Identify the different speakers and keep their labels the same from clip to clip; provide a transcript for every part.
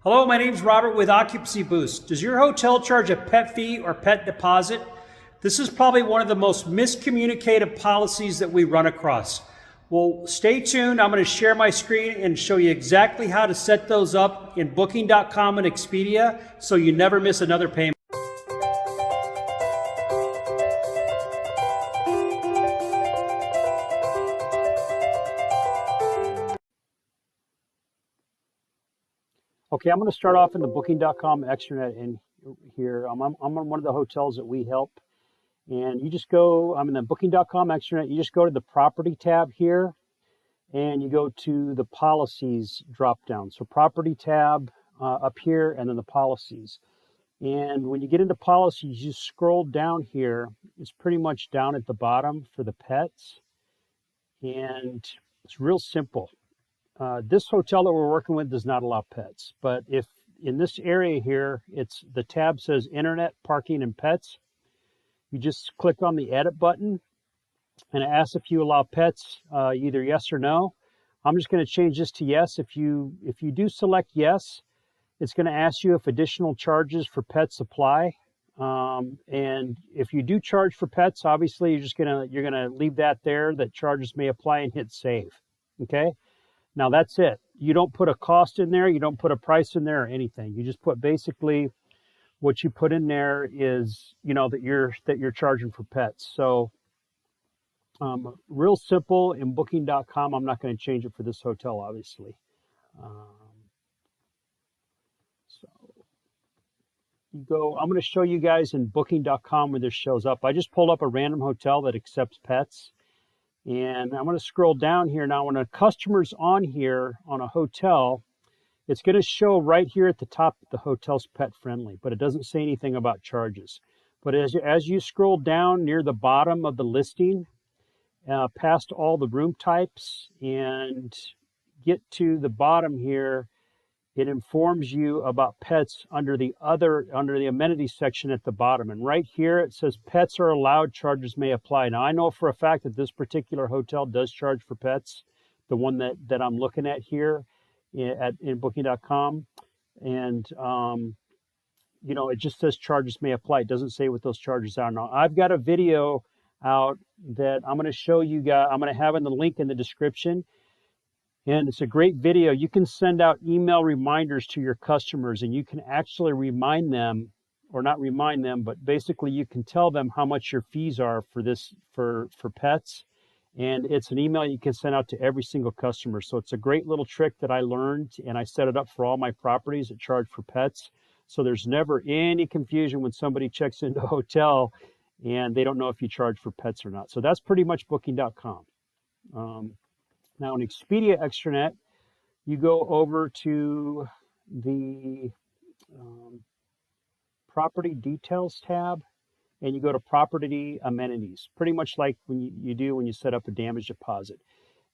Speaker 1: Hello, my name is Robert with Occupancy Boost. Does your hotel charge a pet fee or pet deposit? This is probably one of the most miscommunicated policies that we run across. Well, stay tuned. I'm going to share my screen and show you exactly how to set those up in Booking.com and Expedia so you never miss another payment. Okay, I'm going to start off in the Booking.com extranet in here. I'm on one of the hotels that we help. And you just go, I'm in the Booking.com extranet. You just go to the property tab here and you go to the policies drop down. So property tab up here and then the policies. And when you get into policies, you scroll down here. It's pretty much down at the bottom for the pets. And it's real simple. This hotel that we're working with does not allow pets, but if in this area here, it's the tab says Internet, Parking, and Pets. You just click on the Edit button, and it asks if you allow pets, either yes or no. I'm just going to change this to yes. If you do select yes, it's going to ask you if additional charges for pets apply. And if you do charge for pets, obviously you're gonna leave that there, that charges may apply, and hit save. Okay. Now that's it. You don't put a cost in there. You don't put a price in there or anything. You just put basically what you put in there is, that you're charging for pets. So real simple in Booking.com. I'm not going to change it for this hotel, obviously. So you go. I'm going to show you guys in Booking.com where this shows up. I just pulled up a random hotel that accepts pets. And I'm going to scroll down here now. When a customer's on here on a hotel, it's going to show right here at the top that the hotel's pet friendly, but it doesn't say anything about charges. But as you scroll down near the bottom of the listing, past all the room types and get to the bottom here, it informs you about pets under the amenities section at the bottom. And right here, it says pets are allowed, charges may apply. Now, I know for a fact that this particular hotel does charge for pets, the one that I'm looking at here in Booking.com. And, it just says charges may apply. It doesn't say what those charges are. Now, I've got a video out that I'm going to show you guys. I'm going to have in the link in the description. And it's a great video. You can send out email reminders to your customers, and you can actually remind them, or not remind them, but basically you can tell them how much your fees are for pets. And it's an email you can send out to every single customer. So it's a great little trick that I learned, and I set it up for all my properties that charge for pets. So there's never any confusion when somebody checks into a hotel and they don't know if you charge for pets or not. So that's pretty much Booking.com. Now in Expedia Extranet, you go over to the property details tab and you go to property amenities, pretty much like when you do when you set up a damage deposit.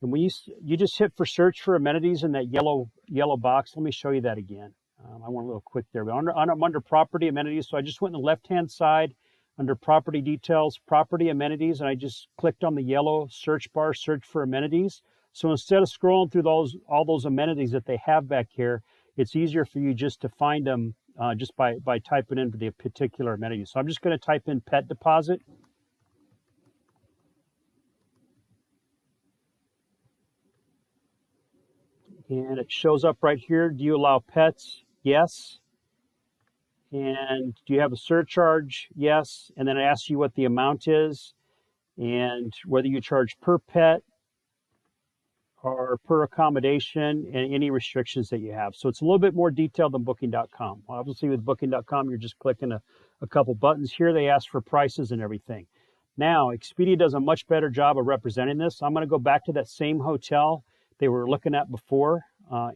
Speaker 1: And when you just hit for search for amenities in that yellow box. Let me show you that again. I went a little quick there, but I'm under property amenities. So I just went in the left-hand side under property details, property amenities, and I just clicked on the yellow search bar, search for amenities. So instead of scrolling through all those amenities that they have back here, it's easier for you just to find them just by typing in the particular amenity. So I'm just going to type in pet deposit. And it shows up right here. Do you allow pets? Yes. And do you have a surcharge? Yes. And then it asks you what the amount is and whether you charge per pet or per accommodation, and any restrictions that you have. So it's a little bit more detailed than Booking.com. Obviously with Booking.com, you're just clicking a couple buttons. Here they ask for prices and everything. Now, Expedia does a much better job of representing this. I'm going to go back to that same hotel they were looking at before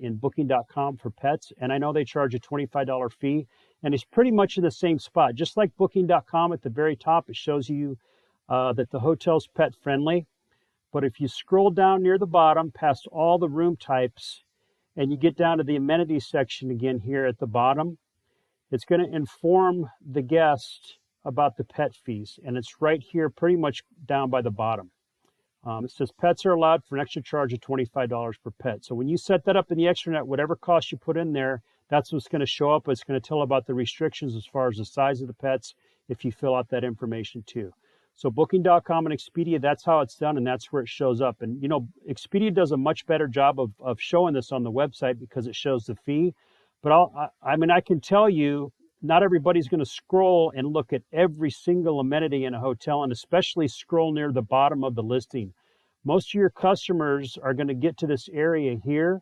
Speaker 1: in Booking.com for pets, and I know they charge a $25 fee, and it's pretty much in the same spot. Just like Booking.com at the very top, it shows you that the hotel's pet friendly. But if you scroll down near the bottom past all the room types and you get down to the amenities section again here at the bottom, it's going to inform the guest about the pet fees. And it's right here pretty much down by the bottom. It says pets are allowed for an extra charge of $25 per pet. So when you set that up in the extranet, whatever cost you put in there, That's what's going to show up. It's going to tell about the restrictions as far as the size of the pets if you fill out that information too. So Booking.com and Expedia, that's how it's done, and that's where it shows up. And, you know, Expedia does a much better job of showing this on the website because it shows the fee. But I mean, I can tell you, not everybody's going to scroll and look at every single amenity in a hotel, and especially scroll near the bottom of the listing. Most of your customers are going to get to this area here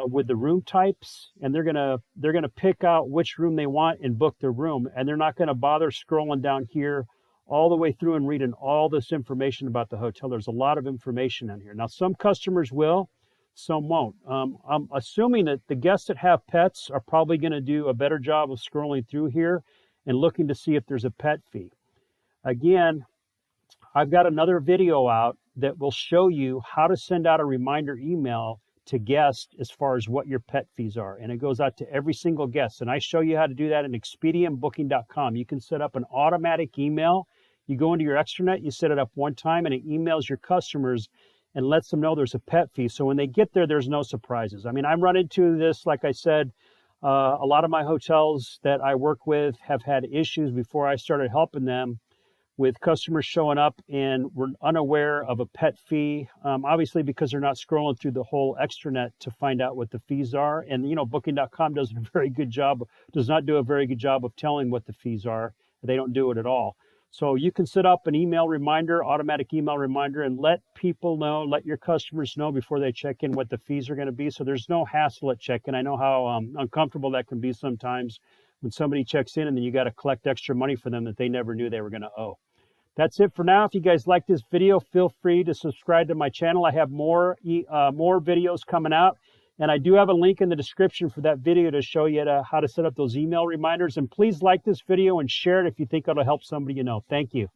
Speaker 1: with the room types, and they're gonna pick out which room they want and book their room, and they're not going to bother scrolling down here all the way through and reading all this information about the hotel. There's a lot of information on here. Now, some customers will, some won't. I'm assuming that the guests that have pets are probably going to do a better job of scrolling through here and looking to see if there's a pet fee. Again, I've got another video out that will show you how to send out a reminder email to guests as far as what your pet fees are. And it goes out to every single guest. And I show you how to do that in Expedia and Booking.com. You can set up an automatic email. You go into your extranet, you set it up one time, and it emails your customers and lets them know there's a pet fee. So when they get there, there's no surprises. I mean, I run into this, like I said, a lot of my hotels that I work with have had issues before I started helping them with customers showing up and were unaware of a pet fee, obviously because they're not scrolling through the whole extranet to find out what the fees are. And, you know, Booking.com does not do a very good job of telling what the fees are. They don't do it at all. So you can set up an email reminder, automatic email reminder, and let people know, let your customers know before they check in what the fees are going to be. So there's no hassle at check-in. I know how uncomfortable that can be sometimes when somebody checks in and then you got to collect extra money for them that they never knew they were going to owe. That's it for now. If you guys like this video, feel free to subscribe to my channel. I have more videos coming out. And I do have a link in the description for that video to show you how to set up those email reminders. And please like this video and share it if you think it'll help somebody you know. Thank you.